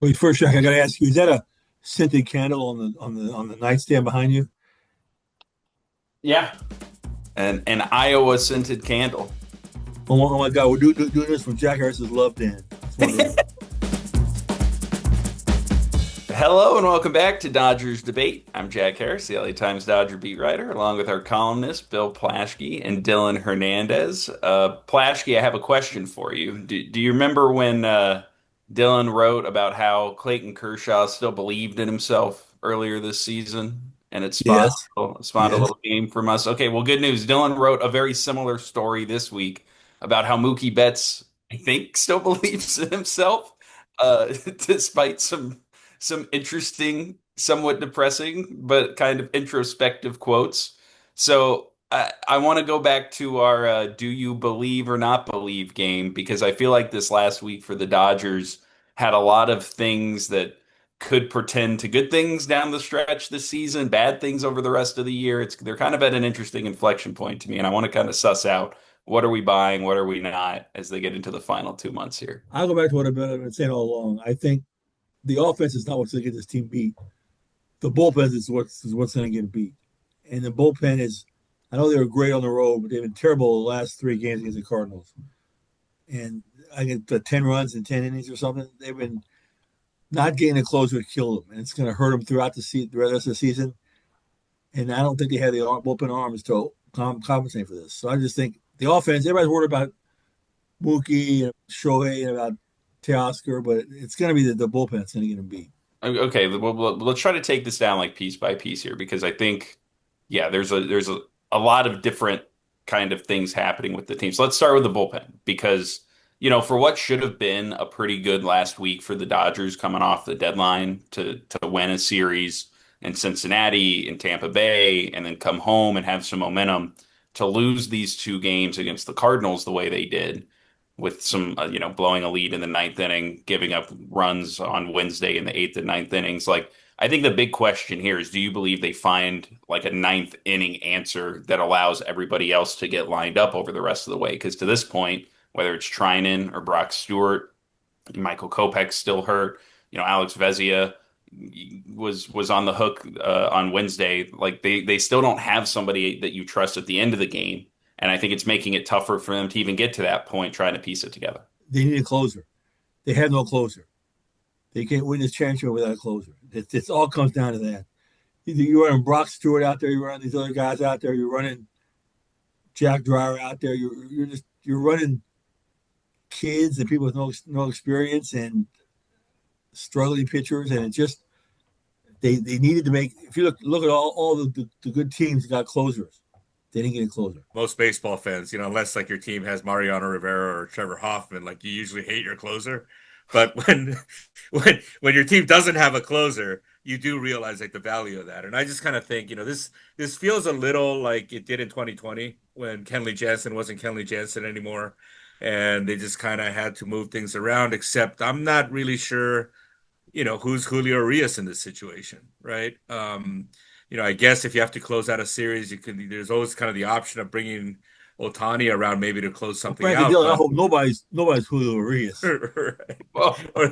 Wait, first, Jack, I got to ask you: is that a scented candle on the nightstand behind you? Yeah, an Iowa scented candle. Oh my God, we're doing this from Jack Harris's Love Den. It's wonderful. Hello and welcome back to Dodgers Debate. I'm Jack Harris, the LA Times Dodger beat writer, along with our columnists Bill Plaschke and Dylan Hernandez. Plaschke, I have a question for you. Do you remember when Dylan wrote about how Clayton Kershaw still believed in himself earlier this season, and it Yes, spawned a yes. little game from us? Okay, well, good news. Dylan wrote a very similar story this week about how Mookie Betts, I think, still believes in himself, despite some interesting, somewhat depressing, but kind of introspective quotes. So I want to go back to our do you believe or not believe game because I feel like this last week for the Dodgers had a lot of things that could portend to good things down the stretch this season, bad things over the rest of the year. They're kind of at an interesting inflection point to me, and I want to kind of suss out what are we buying, what are we not as they get into the final 2 months here. I'll go back to what I've been saying all along. I think the offense is not what's going to get this team beat. The bullpen is what's going to get beat. And the bullpen is, I know they were great on the road, but they've been terrible the last three games against the Cardinals. And I get the 10 runs in 10 innings or something. They've been not getting a closer to kill them. And it's going to hurt them throughout the rest of the season. And I don't think they have the open arms to compensate for this. So I just think the offense, everybody's worried about Mookie and Shohei and about Teoscar, but it's going to be the bullpen that's going to get them beat. Okay, let's try to take this down like piece by piece here because I think, yeah, there's a lot of different kind of things happening with the team. So let's start with the bullpen because, for what should have been a pretty good last week for the Dodgers coming off the deadline to win a series in Cincinnati, in Tampa Bay, and then come home and have some momentum to lose these two games against the Cardinals the way they did with some, blowing a lead in the ninth inning, giving up runs on Wednesday in the eighth and ninth innings. Like, I think the big question here is, do you believe they find like a ninth inning answer that allows everybody else to get lined up over the rest of the way? Because to this point, whether it's Trinan or Brock Stewart, Michael Kopech's still hurt. Alex Vezina was on the hook on Wednesday. Like they still don't have somebody that you trust at the end of the game, and I think it's making it tougher for them to even get to that point trying to piece it together. They need a closer. They have no closer. They can't win this championship without a closer. It all comes down to that. You're running Brock Stewart out there. You're running these other guys out there. You're running Jack Dreyer out there. You're running kids and people with no experience and struggling pitchers, and it just they needed to make. If you look at all the good teams that got closers, they didn't get a closer. Most baseball fans, unless like your team has Mariano Rivera or Trevor Hoffman, like you usually hate your closer. But when when your team doesn't have a closer, you do realize like the value of that. And I just kind of think, this feels a little like it did in 2020 when Kenley Jansen wasn't Kenley Jansen anymore, and they just kind of had to move things around. Except I'm not really sure, who's Julio Urias in this situation, right? I guess if you have to close out a series, there's always kind of the option of bringing Otani around maybe to close Well, something frankly, out, Dylan, I but hope nobody's Julio Urias. right. Well, Or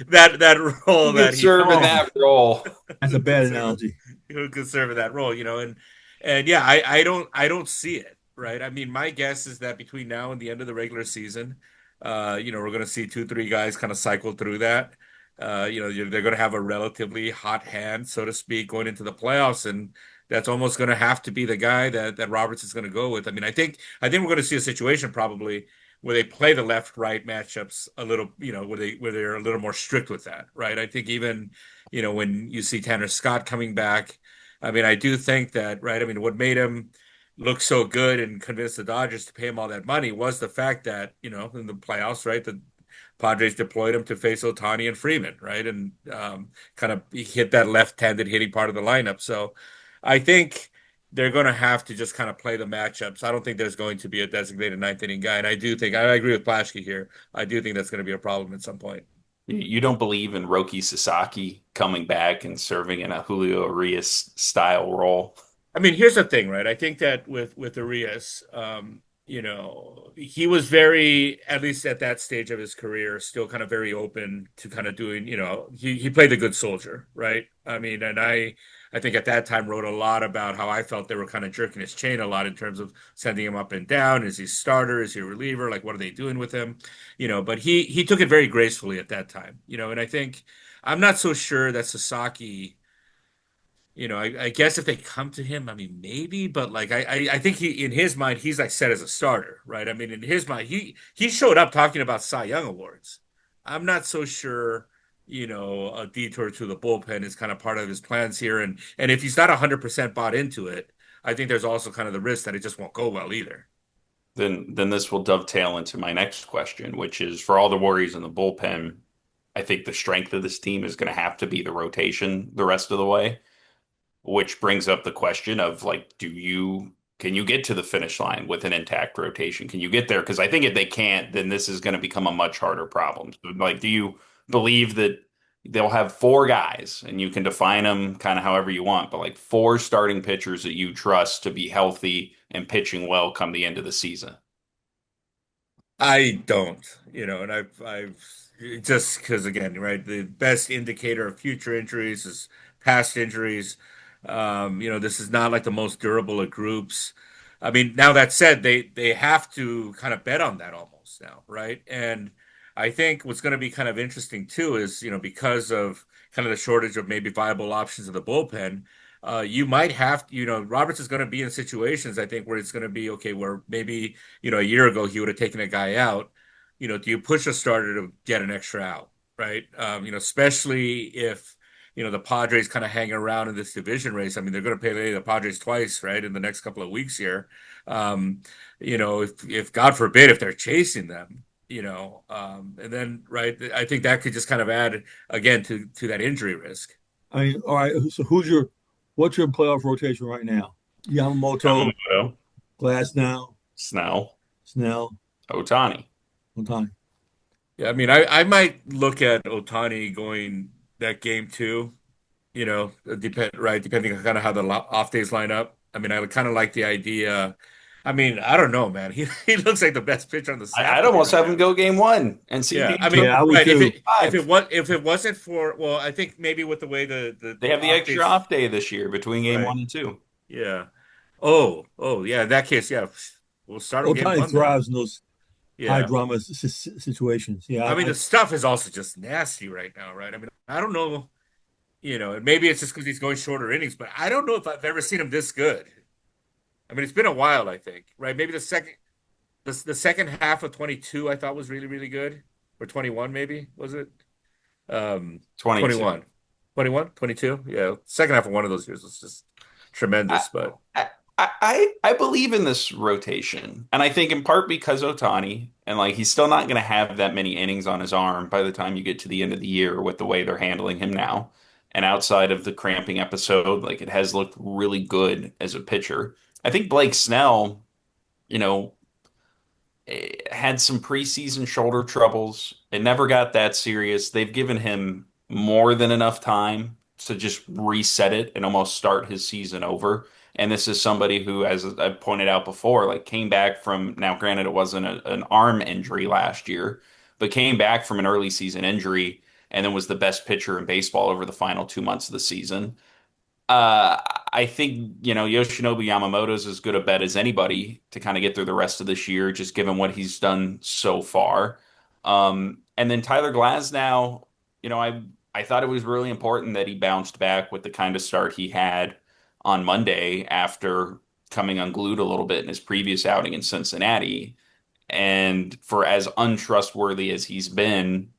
that role who could that he serve in Oh, that role? that's a who could bad serve analogy. who could serve in that role, and yeah, I don't see it, right? I mean, my guess is that between now and the end of the regular season, we're going to see two, three guys kind of cycle through that. They're going to have a relatively hot hand, so to speak, going into the playoffs, and that's almost going to have to be the guy that Roberts is going to go with. I mean, I think we're going to see a situation probably where they play the left-right matchups a little, where they're a little more strict with that, right? I think even, when you see Tanner Scott coming back, I mean, I do think that, right? I mean, what made him look so good and convince the Dodgers to pay him all that money was the fact that, in the playoffs, right, the Padres deployed him to face Otani and Freeman, right? And kind of hit that left-handed hitting part of the lineup. So I think they're going to have to just kind of play the matchups. I don't think there's going to be a designated ninth inning guy. And I agree with Plaschke here. I do think that's going to be a problem at some point. You don't believe in Roki Sasaki coming back and serving in a Julio Urias style role? I mean, here's the thing, right? I think that with Urias, he was very, at least at that stage of his career, still kind of very open to kind of doing, he played the good soldier, right? I mean, and I think at that time wrote a lot about how I felt they were kind of jerking his chain a lot in terms of sending him up and down. Is he starter? Is he a reliever? Like, what are they doing with him? But he took it very gracefully at that time, and I think I'm not so sure that Sasaki. I guess if they come to him, I mean, maybe, but like, I think in his mind, he's like set as a starter, right? I mean, in his mind, he showed up talking about Cy Young awards. I'm not so sure, a detour to the bullpen is kind of part of his plans here, and if he's not 100% bought into it, I think there's also kind of the risk that it just won't go well either. Then this will dovetail into my next question, which is for all the worries in the bullpen, I think the strength of this team is going to have to be the rotation the rest of the way, which brings up the question of like, can you get to the finish line with an intact rotation? Can you get there? Because I think if they can't, then this is going to become a much harder problem. So, like, do you believe that they'll have four guys and you can define them kind of however you want, but like four starting pitchers that you trust to be healthy and pitching well come the end of the season? I don't, and I've just because again, right, the best indicator of future injuries is past injuries. This is not like the most durable of groups. I mean, now that said, they have to kind of bet on that almost now, right? And I think what's going to be kind of interesting too is, because of kind of the shortage of maybe viable options in the bullpen, you might have, Roberts is going to be in situations, I think, where it's going to be okay, where maybe a year ago he would have taken a guy out. Do you push a starter to get an extra out, right? Especially if the Padres kind of hang around in this division race. I mean, they're going to play the Padres twice, right, in the next couple of weeks here. If God forbid if they're chasing them, and then right, I think that could just kind of add again to that injury risk. I mean, all right. So what's your playoff rotation right now? Yamamoto, Yamamoto, Glasnow, Snell, Snell, Otani. Otani. Yeah, I mean, I might look at Otani going that game too. Depending on kind of how the off days line up. I mean, I would kind of like the idea. I mean, I don't know, man. He looks like the best pitcher on the I'd Snap League almost right have him now. go game one and see Yeah, I game two mean, Yeah, I would right. If too. it if it five. was if it wasn't for, well, I think maybe with the way the They have the off extra days, off day this year between game right? one and two. Yeah. Oh yeah. In that case, yeah, we'll start on game Otani one then. thrives in those high Yeah. drama situations. Yeah, I mean, the stuff is also just nasty right now, right? I mean, I don't know, and maybe it's just because he's going shorter innings, but I don't know if I've ever seen him this good. I mean, it's been a while, I think, right? Maybe the second half of 22 I thought was really, really good. Or 21 maybe, was it? 22. 21. 21, 22. Yeah. Second half of one of those years was just I, tremendous, but I believe in this rotation, and I think in part because Otani, and like he's still not going to have that many innings on his arm by the time you get to the end of the year with the way they're handling him now. And outside of the cramping episode, like it has looked really good as a pitcher. I think Blake Snell, you know, had some preseason shoulder troubles. It never got that serious. They've given him more than enough time to just reset it and almost start his season over. And this is somebody who, as I pointed out before, like came back from, now granted it wasn't an arm injury last year, but came back from an early season injury and then was the best pitcher in baseball over the final 2 months of the season. Uh, I think, Yoshinobu Yamamoto's as good a bet as anybody to kind of get through the rest of this year, just given what he's done so far. And then Tyler Glasnow, I thought it was really important that he bounced back with the kind of start he had on Monday after coming unglued a little bit in his previous outing in Cincinnati. And for as untrustworthy as he's been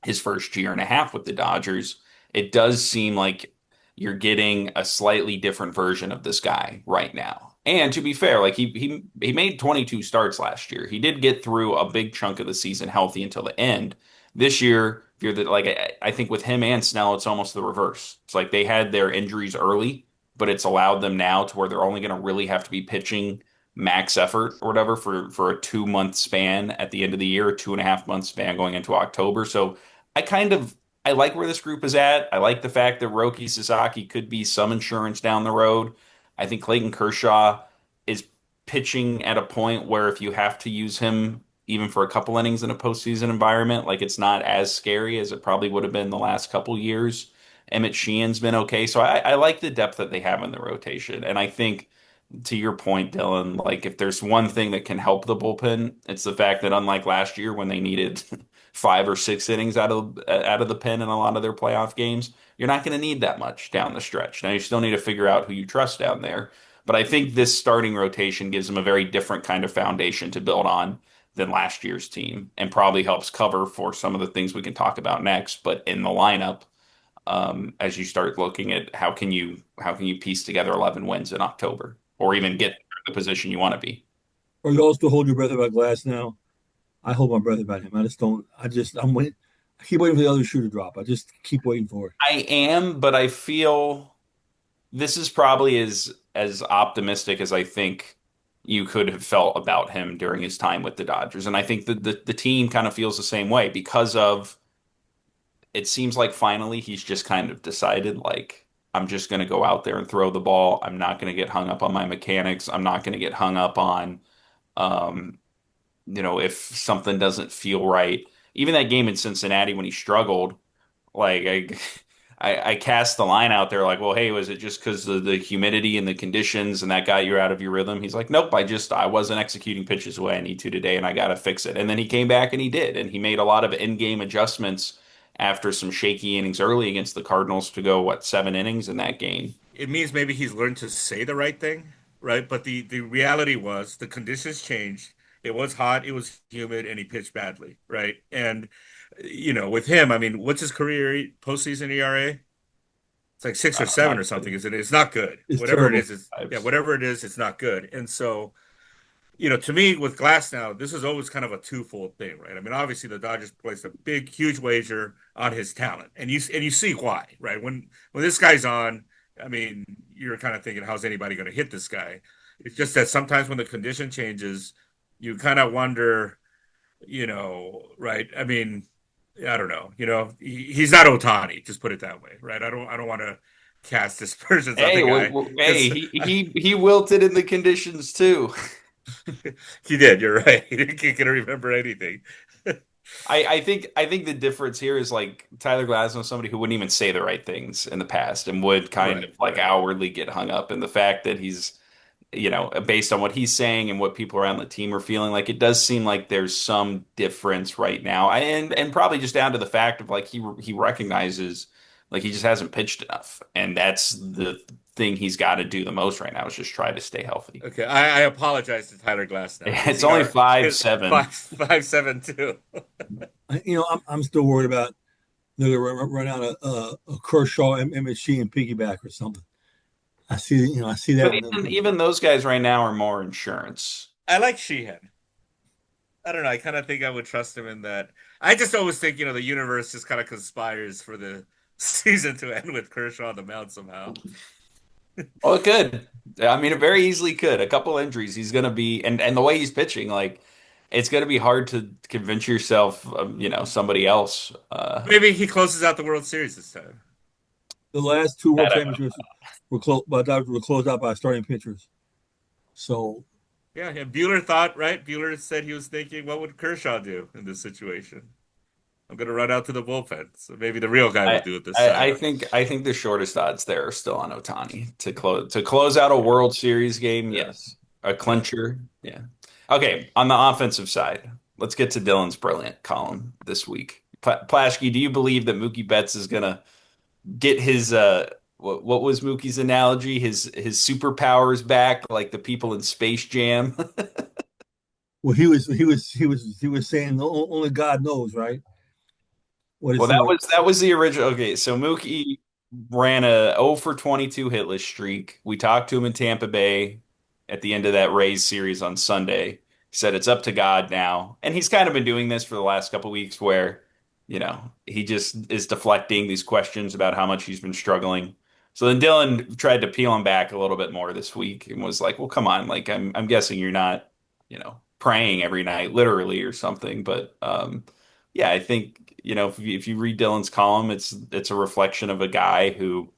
his first year and a half with the Dodgers, it does seem like you're getting a slightly different version of this guy right now. And to be fair, like he made 22 starts last year. He did get through a big chunk of the season healthy until the end. This year, if you're like I think with him and Snell, it's almost the reverse. It's like they had their injuries early, but it's allowed them now to where they're only going to really have to be pitching max effort or whatever for a 2 month span at the end of the year, a 2.5 month span going into October. So I like where this group is at. I like the fact that Roki Sasaki could be some insurance down the road. I think Clayton Kershaw is pitching at a point where if you have to use him even for a couple innings in a postseason environment, like it's not as scary as it probably would have been the last couple years. Emmett Sheehan's been okay. So I like the depth that they have in the rotation. And I think to your point, Dylan, like if there's one thing that can help the bullpen, it's the fact that unlike last year when they needed 5 or 6 innings out of the pen in a lot of their playoff games, you're not going to need that much down the stretch. Now you still need to figure out who you trust down there, but I think this starting rotation gives them a very different kind of foundation to build on than last year's team, and probably helps cover for some of the things we can talk about next. But in the lineup, as you start looking at how can you piece together 11 wins in October, or even get the position you want to be. Or you all still hold your breath about Glass now? I hold my breath about him. I just don't. I'm waiting. I keep waiting for the other shoe to drop. I just keep waiting for it. I am, but I feel this is probably as optimistic as I think you could have felt about him during his time with the Dodgers. And I think the team kind of feels the same way because of it seems like finally he's just kind of decided like I'm just going to go out there and throw the ball. I'm not going to get hung up on my mechanics. I'm not going to get hung up on um, if something doesn't feel right. Even that game in Cincinnati when he struggled, like I cast the line out there like, well, hey, was it just because of the humidity and the conditions and that got you out of your rhythm? He's like, nope, I wasn't executing pitches the way I need to today and I got to fix it. And then he came back and he did, and he made a lot of in-game adjustments after some shaky innings early against the Cardinals to go, what, 7 innings in that game. It means maybe he's learned to say the right thing, right? But the reality was the conditions changed. It was hot, it was humid, and he pitched badly, right? And with him, I mean, what's his career postseason ERA? It's like six or seven Not or something, good. isn't it? It's not good. It's Whatever it terrible. is, yeah, Vibes. whatever it is, it's not good. And so to me, with Glass now, this is always kind of a twofold thing, right? I mean, obviously the Dodgers placed a big, huge wager on his talent, and you see why, right? When this guy's on, I mean, you're kind of thinking, how's anybody going to hit this guy? It's just that sometimes when the condition changes, you kind of wonder, right? I mean, I don't know, he's not Otani, just put it that way, right? I don't want to cast aspersions on Hey, the guy hey, because he wilted in the conditions too. he did. You're right. He can't remember anything. I think the difference here is like Tyler Glasnow, somebody who wouldn't even say the right things in the past and would kind of Right, like right. outwardly get hung up. And the fact that he's, based on what he's saying and what people around the team are feeling, like it does seem like there's some difference right now. And probably just down to the fact of like he recognizes like he just hasn't pitched enough, and that's the thing he's got to do the most right now is just try to stay healthy. Okay, I apologize to Tyler Glass now because It's only five his seven. 5.7 too. I'm still worried about they're going to run out a Kershaw, MSG, and piggyback or something. I see But that. even those guys right now are more insurance. I like Sheehan. I don't know. I kind of think I would trust him in that. I just always think the universe just kind of conspires for the season to end with Kershaw on the mound somehow. Well, it could. I mean, it very easily could. A couple injuries, he's going to be, and the way he's pitching, like, it's going to be hard to convince yourself of, somebody else. Maybe he closes out the World Series this time. The last two World That I Championships were closed out by starting pitchers. So Yeah, and Bueller thought, right? Bueller said he was thinking, what would Kershaw do in this situation? I'm going to run out to the bullpen. So maybe the real guy will I, do it this I, time. I think the shortest odds there are still on Otani to close out a World Series game. Yeah, Yes, a yeah. clincher. Yeah. Okay, on the offensive side, let's get to Dylan's brilliant column this week. Plaschke, do you believe that Mookie Betts is gonna get his what was Mookie's analogy? His superpowers back, like the people in Space Jam. well, he was saying only God knows, right? What Well, is that was the original. Okay, so Mookie ran a 0 for 22 hitless streak. We talked to him in Tampa Bay at the end of that Rays series on Sunday. He said it's up to God now, and he's kind of been doing this for the last couple weeks, where he just is deflecting these questions about how much he's been struggling. So then Dylan tried to peel him back a little bit more this week and was like, "Well, come on, like I'm guessing you're not, praying every night, literally or something, but." Yeah, I think, if you read Dylan's column, it's a reflection of a guy who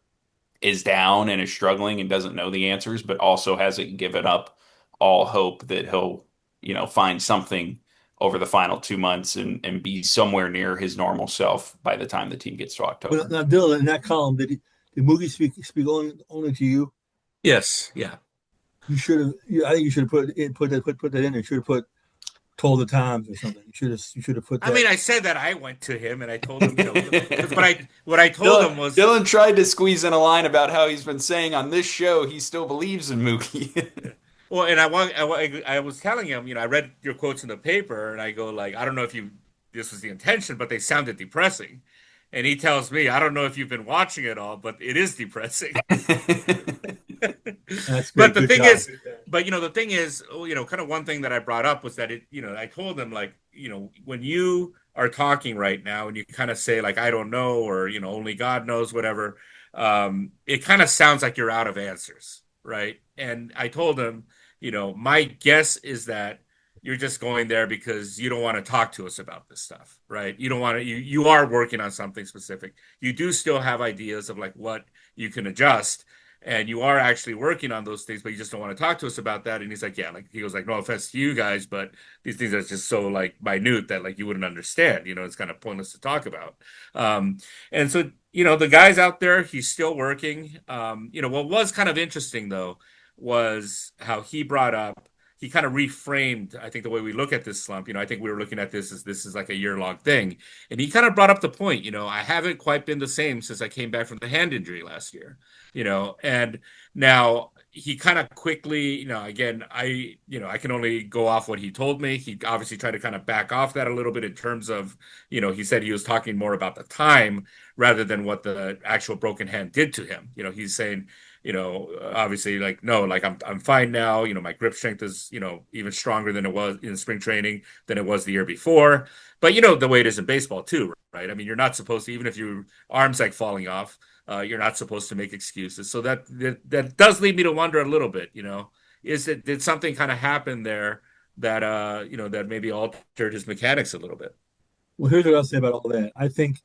is down and is struggling and doesn't know the answers, but also hasn't given up all hope that he'll, find something over the final 2 months and be somewhere near his normal self by the time the team gets to But October. now, Dylan, in that column, did Mookie speak only to you? Yes, yeah. You should have. I think you should have put that in there. You should have put told the times or something. You should have put I that. mean, I said that I went to him and I told him, because what I told Dylan, him was, Dylan tried to squeeze in a line about how he's been saying on this show he still believes in Mookie. well, and I was telling him, I read your quotes in the paper, and I go like, I don't know if you this was the intention, but they sounded depressing. And he tells me, I don't know if you've been watching it all, but it is depressing. That's But great. the Good thing job. is, the thing is, kind of one thing that I brought up was that I told them like, when you are talking right now and you kind of say like, I don't know, or, only God knows, whatever, it kind of sounds like you're out of answers, right? And I told them, my guess is that you're just going there because you don't want to talk to us about this stuff, right? You don't want to, you are working on something specific. You do still have ideas of like what you can adjust, and you are actually working on those things, but you just don't want to talk to us about that. And he's like, yeah, like he goes like, no offense to you guys, but these things are just so like minute that like you wouldn't understand. It's kind of pointless to talk about. Um, and so the guys out there, he's still working. What was kind of interesting though was how he brought up. He kind of reframed, I think, the way we look at this slump. I think we were looking at this as this is like a year-long thing. And he kind of brought up the point, I haven't quite been the same since I came back from the hand injury last year, and now he kind of quickly, again, I can only go off what he told me. He obviously tried to kind of back off that a little bit in terms of, he said he was talking more about the time rather than what the actual broken hand did to him. He's saying, obviously like, no, like I'm fine now. My grip strength is, even stronger than it was in spring training than it was the year before. But the way it is in baseball too, right? I mean, you're not supposed to, even if your arm's like falling off, you're not supposed to make excuses. So that does lead me to wonder a little bit, did something kind of happen there that that maybe altered his mechanics a little bit? Well, here's what I'll say about all that. I think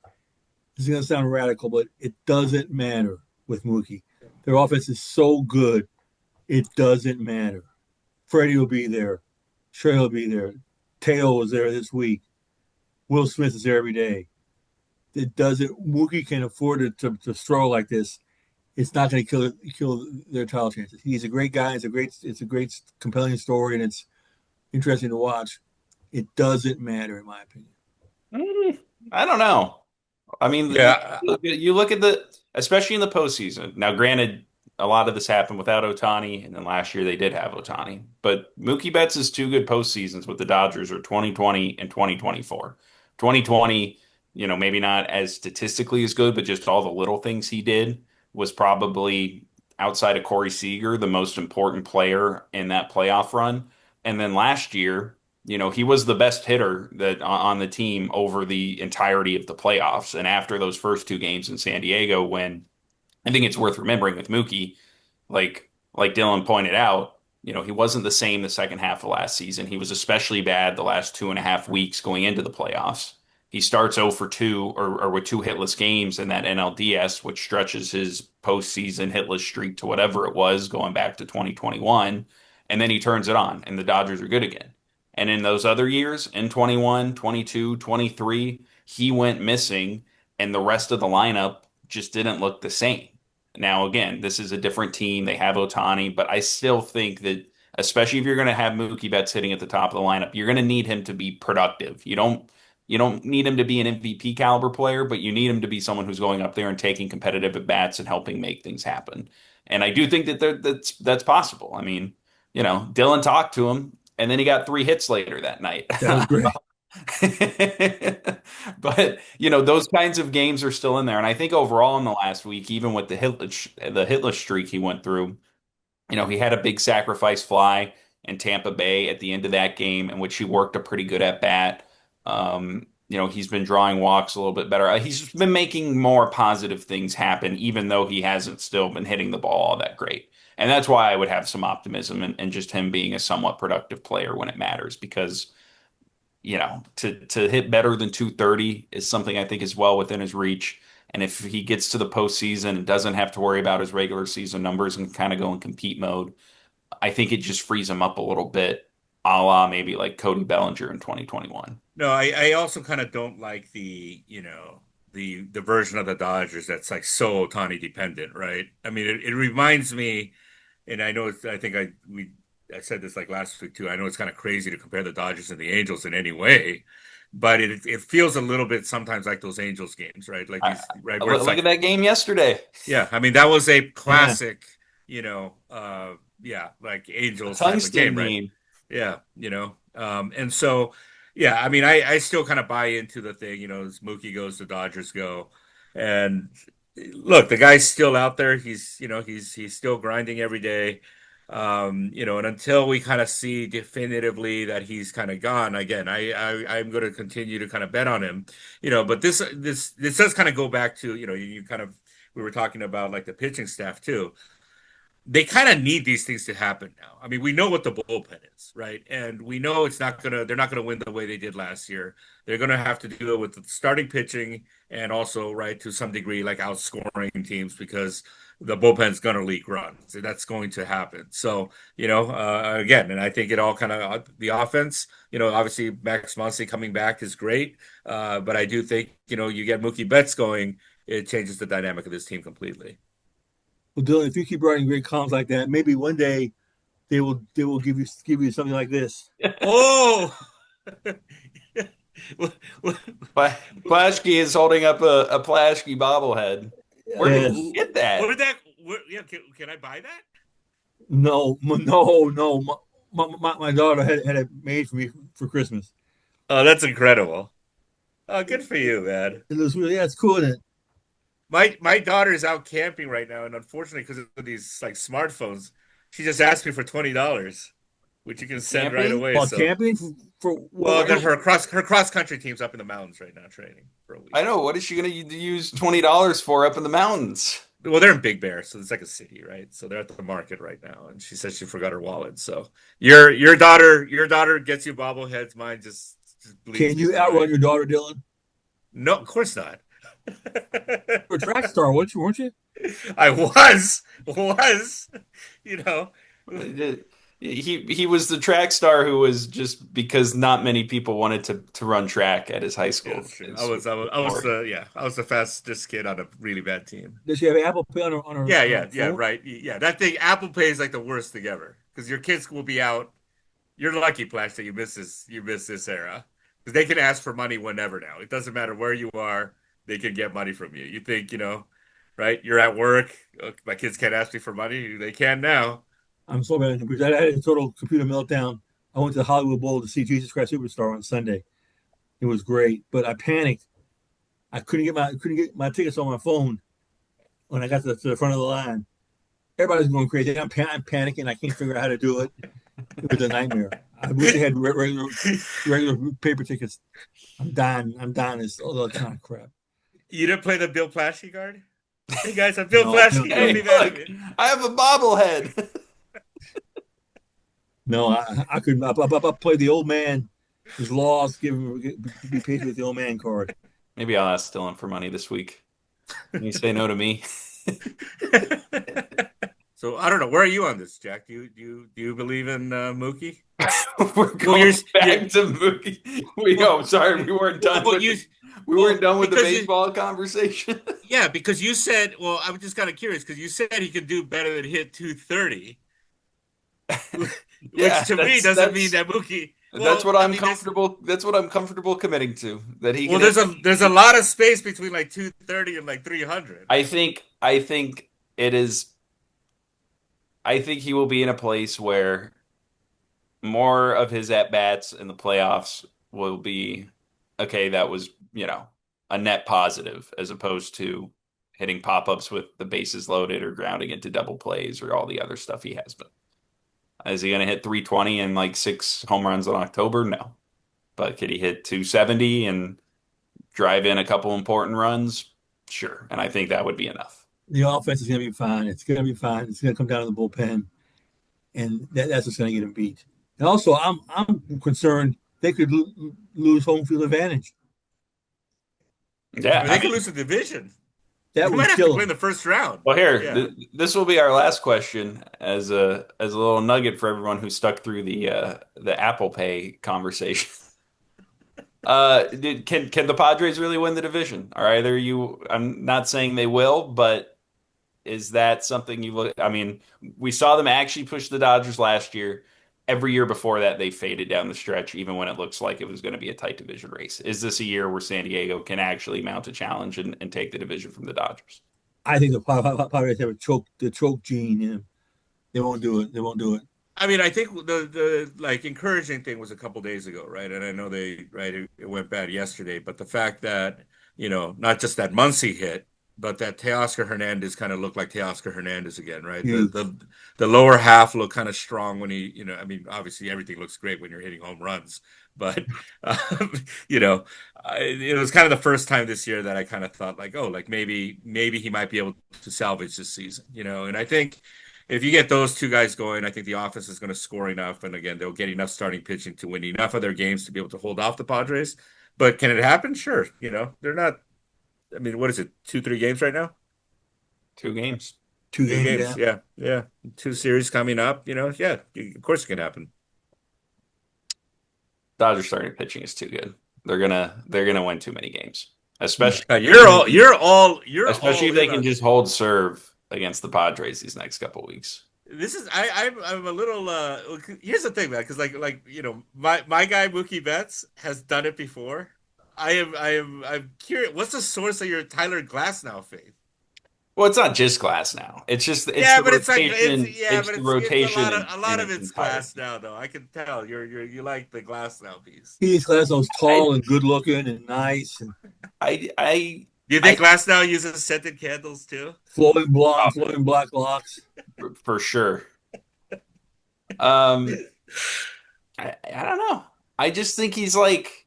this is going to sound radical, but it doesn't matter with Mookie. Their offense is so good, it doesn't matter. Freddie will be there. Trey will be there. Teo was there this week. Will Smith is there every day. It doesn't. Mookie can afford to throw like this. It's not going to kill their title chances. He's a great guy. It's a great compelling story, and it's interesting to watch. It doesn't matter, in my opinion. Mm, I don't know. I mean, Yeah, you look at especially in the postseason. Now, granted, a lot of this happened without Otani, and then last year they did have Otani. But Mookie Betts' two good postseasons with the Dodgers are 2020 and 2024. 2020, maybe not as statistically as good, but just all the little things he did was probably outside of Corey Seager, the most important player in that playoff run. And then last year, he was the best hitter that on the team over the entirety of the playoffs. And after those first two games in San Diego, when I think it's worth remembering with Mookie, like Dylan pointed out, he wasn't the same the second half of last season. He was especially bad the last 2.5 weeks going into the playoffs. He starts 0 for 2 or with two hitless games in that NLDS, which stretches his postseason hitless streak to whatever it was going back to 2021. And then he turns it on, and the Dodgers are good again. And in those other years, in 21, 22, 23, he went missing, and the rest of the lineup just didn't look the same. Now, again, this is a different team. They have Otani, but I still think that, especially if you're going to have Mookie Betts sitting at the top of the lineup, you're going to need him to be productive. You don't need him to be an MVP caliber player, but you need him to be someone who's going up there and taking competitive at bats and helping make things happen. And I do think that's possible. I mean, Dylan talked to him, and then he got 3 hits later that night. That was great. But those kinds of games are still in there, and I think overall in the last week, even with the hitless streak he went through, he had a big sacrifice fly in Tampa Bay at the end of that game, in which he worked a pretty good at bat. He's been drawing walks a little bit better. He's been making more positive things happen, even though he hasn't still been hitting the ball all that great. And that's why I would have some optimism in just him being a somewhat productive player when it matters, because to hit better than 230 is something I think is well within his reach. And if he gets to the postseason and doesn't have to worry about his regular season numbers and kind of go in compete mode, I think it just frees him up a little bit, a la maybe like Cody Bellinger in 2021. No, I also kind of don't like the version of the Dodgers that's like so Ohtani dependent, right? I mean, it reminds me, and I know I think I said this like last week too. I know it's kind of crazy to compare the Dodgers and the Angels in any way, but it feels a little bit sometimes like those Angels games, right? Like I, these, right, where it's look like, at that game yesterday. yeah, I mean that was a Yeah. classic, yeah, like A Angels type of tungsten game, right? meme. Yeah, and so yeah, I mean, I still kind of buy into the thing, as Mookie goes, the Dodgers go, and look, the guy's still out there. He's still grinding every day, and until we kind of see definitively that he's kind of gone again, I'm going to continue to kind of bet on him, But this does kind of go back to, you kind of we were talking about like the pitching staff too. They kind of need these things to happen now. I mean, we know what the bullpen is, right? And we know they're not gonna win the way they did last year. They're gonna have to deal with the starting pitching and also, right, to some degree, like outscoring teams because the bullpen's gonna leak runs. That's going to happen. So, again, and I think it all kind of the offense, obviously Max Muncy coming back is great. But I do think, you get Mookie Betts going, it changes the dynamic of this team completely. Well, Dylan, if you keep writing great columns like that, maybe one day they will give you something like this. Oh, what, what, Plaschke is holding up a Plaschke bobblehead. Where did Yes. he get that? what did that? Yeah, can I buy that? No, no. My daughter had it made for me for Christmas. Oh, that's incredible. Oh, good for you, man. It was really, yeah, it's cool, isn't it? My daughter is out camping right now, and unfortunately, because of these like smartphones, she just asked me for $20, which you can send right Camping? away. Well, So, camping for well, then what? her cross country team's up in the mountains right now training for a I week. know. What is she going to use $20 for up in the mountains? Well, they're in Big Bear, so it's like a city, right? So they're at the market right now, and she says she forgot her wallet. So your daughter gets you bobbleheads. Mine just bleeds Can me you dry. outrun your daughter, Dylan? No, of course not. You're a track star, weren't you? I was, you know. He was the track star who was just because not many people wanted to run track at his high Yeah, school. that's true. I was the fastest kid on a really bad team. Does she have Apple Pay Yeah, on her yeah, yeah, phone? right. Yeah, that thing, Apple Pay is like the worst thing ever because your kids will be out. You're lucky, Flash, that you miss this era because they can ask for money whenever now. It doesn't matter where you are, they can get money from you. You think, right? You're at work. My kids can't ask me for money. They can now. I'm so bad at computers. I had a total computer meltdown. I went to the Hollywood Bowl to see Jesus Christ Superstar on Sunday. It was great, but I panicked. I couldn't get my tickets on my phone when I got to the front of the line. Everybody's going crazy. I'm panicking. I can't figure out how to do it. It was a nightmare. I wish I had regular paper tickets. I'm dying. I'm dying. This electronic crap. You didn't play the Bill Plaschke card? Hey guys, I'm Bill No, Plaschke. Don't Hey, be mad at look, me. I have a bobblehead. no. I couldn't. I played the old man. His laws be patient with the old man card. Maybe I'll ask Dylan for money this week. Can you say no to me? So I don't know. Where are you on this, Jack? Do you believe in Mookie? We're Well, going back to Mookie. Sorry, we weren't done well, with you, we well, weren't done with the because you, baseball conversation. yeah, because you said, well, I'm just kind of curious because you said he could do better than hit 230, which Yeah, to me doesn't mean that Mookie. that's Well, what I I'm mean, comfortable. That's what I'm comfortable committing to. That he well, can. there's a lot of space between like 230 and like 300. I think it is. I think he will be in a place where more of his at bats in the playoffs will be okay. That was a net positive as opposed to hitting pop ups with the bases loaded or grounding into double plays or all the other stuff he has been. Is he going to hit 320 and like 6 home runs in October? No. But could he hit 270 and drive in a couple important runs? Sure. And I think that would be enough. The offense is going to be fine. It's going to be fine. It's going to come down to the bullpen, and that's what's going to get him beat. And also, I'm concerned they could lose home field advantage. Yeah. I mean, they could lose the division. That He would might have to kill play in him. the first round. Well, here, Yeah. this will be our last question as a little nugget for everyone who stuck through the Apple Pay conversation. Can the Padres really win the division? Are either you? I'm not saying they will, but is that something you look? I mean, we saw them actually push the Dodgers last year. Every year before that, they faded down the stretch, even when it looks like it was going to be a tight division race. Is this a year where San Diego can actually mount a challenge and take the division from the Dodgers? I think the Padres have the choke gene in them. They won't do it. They won't do it. I mean, I think the like encouraging thing was a couple days ago, right? And I know it went bad yesterday, but the fact that not just that Muncy hit, but that Teoscar Hernandez kind of looked like Teoscar Hernandez again, right? The Huge. the lower half looked kind of strong when I mean, obviously everything looks great when you're hitting home runs, but um, you know, it was kind of the first time this year that I kind of thought like, oh, like maybe he might be able to salvage this season, and I think if you get those two guys going, I think the offense is going to score enough. And again, they'll get enough starting pitching to win enough of their games to be able to hold off the Padres. But can it happen? Sure. They're not, I mean, what is it? 2, 3 games right now? 2 games. Two Two games, games. yeah. Yeah. Yeah. Two series coming up. Yeah, of course it can happen. Dodgers starting pitching is too good. They're gonna win too many games, You're especially all if they in can on. just hold serve against the Padres these next couple weeks. This is I'm a little here's the thing, man, because my guy Mookie Betts has done it before. I'm curious. What's the source of your Tyler Glasnow faith? Well, it's not just Glasnow. It's Yeah, the but it's like rotation. It's the it's rotation a in lot of its it's entirety. glass now though. I can tell you like the glass now piece. He's Glasnow's I tall and good looking and nice and I Do you I think glass now uses scented candles too? flowing oh, blonde, flowing black locks. for sure. Um, I don't know. I just think he's like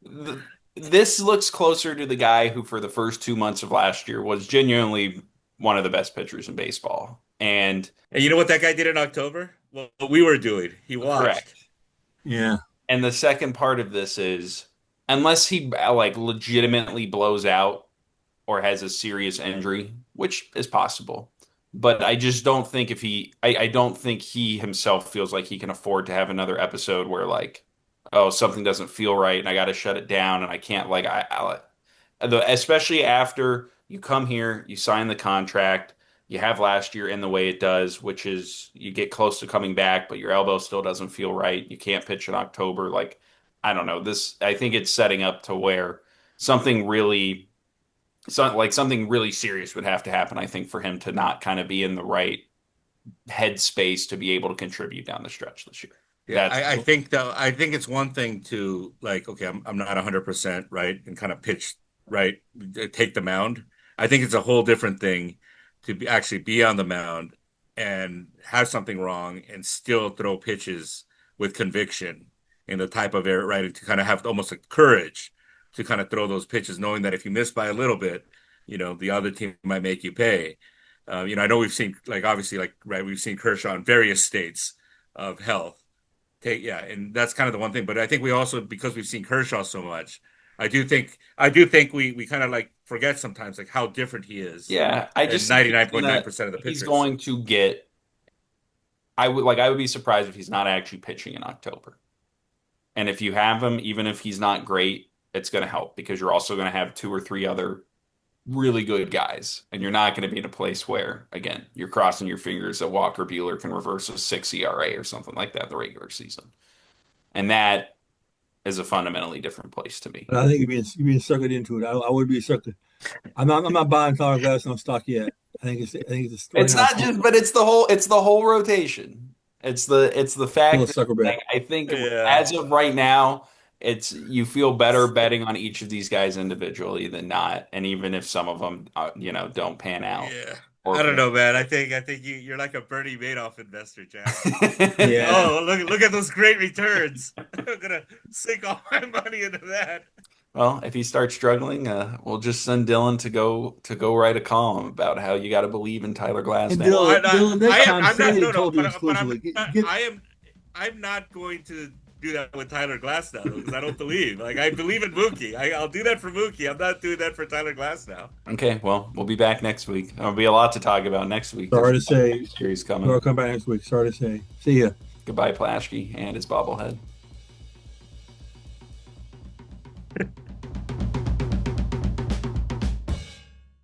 th this looks closer to the guy who, for the first 2 months of last year, was genuinely one of the best pitchers in baseball. And And you know what that guy did in October? Well, what we were doing. He watched. correct. Yeah. And the second part of this is, unless he like legitimately blows out or has a serious injury, which is possible. But I just don't think I don't think he himself feels like he can afford to have another episode where like, oh, something doesn't feel right and I got to shut it down and I can't like especially after you come here, you sign the contract, you have last year in the way it does, which is you get close to coming back, but your elbow still doesn't feel right. You can't pitch in October. Like, I don't know. I think it's setting up to where something really something really serious would have to happen, I think, for him to not kind of be in the right headspace to be able to contribute down the stretch this year. Yeah, That's I think though, I think it's one thing to like, okay, I'm not 100% right and kind of pitch right, take the mound. I think it's a whole different thing to actually be on the mound and have something wrong and still throw pitches with conviction in the type of air, right? To kind of have almost like courage to kind of throw those pitches, knowing that if you miss by a little bit, the other team might make you pay. I know we've seen like obviously like right, we've seen Kershaw in various states of health yeah, and that's kind of the one thing. But I think we also, because we've seen Kershaw so much, I do think we kind of like forget sometimes like how different he is yeah. I and just think he's 99.9% of the he's pitchers. going to get. I would be surprised if he's not actually pitching in October. And if you have him, even if he's not great, it's going to help because you're also going to have two or three other really good guys, and you're not going to be in a place where, again, you're crossing your fingers that Walker Buehler can reverse a 6 ERA or something like that in the regular season. And that is a fundamentally different place to be. But I think you're being suckered into it. I would be suckered. I'm not buying Tyler Glasnow stock yet. I think it's right It's now. not just, but it's the whole rotation. It's the Still a fact that sucker bet. like, I think Yeah, as of right now, it's you feel better betting on each of these guys individually than not, and even if some of them don't pan out yeah. or I don't pan. know, man. I think you're like a Bernie Madoff investor, Jack. Yeah. Oh, look at those great returns. I'm gonna sink all my money into that. Well, if he starts struggling, we'll just send Dylan to go write a column about how you got to believe in Tyler And Glasnow. Well, Dylan, next time I'm say not. they No, no. told you But I'm exclusively. not, I'm not going to do that with Tyler Glasnow because I don't believe. Like I believe in Mookie. I'll do that for Mookie. I'm not doing that for Tyler Glasnow. Okay, well, we'll be back next week. There'll be a lot to talk about next week. Sorry to There's say, series coming. we'll come back next week. Sorry to say. See ya. Goodbye, Plaschke and his bobblehead.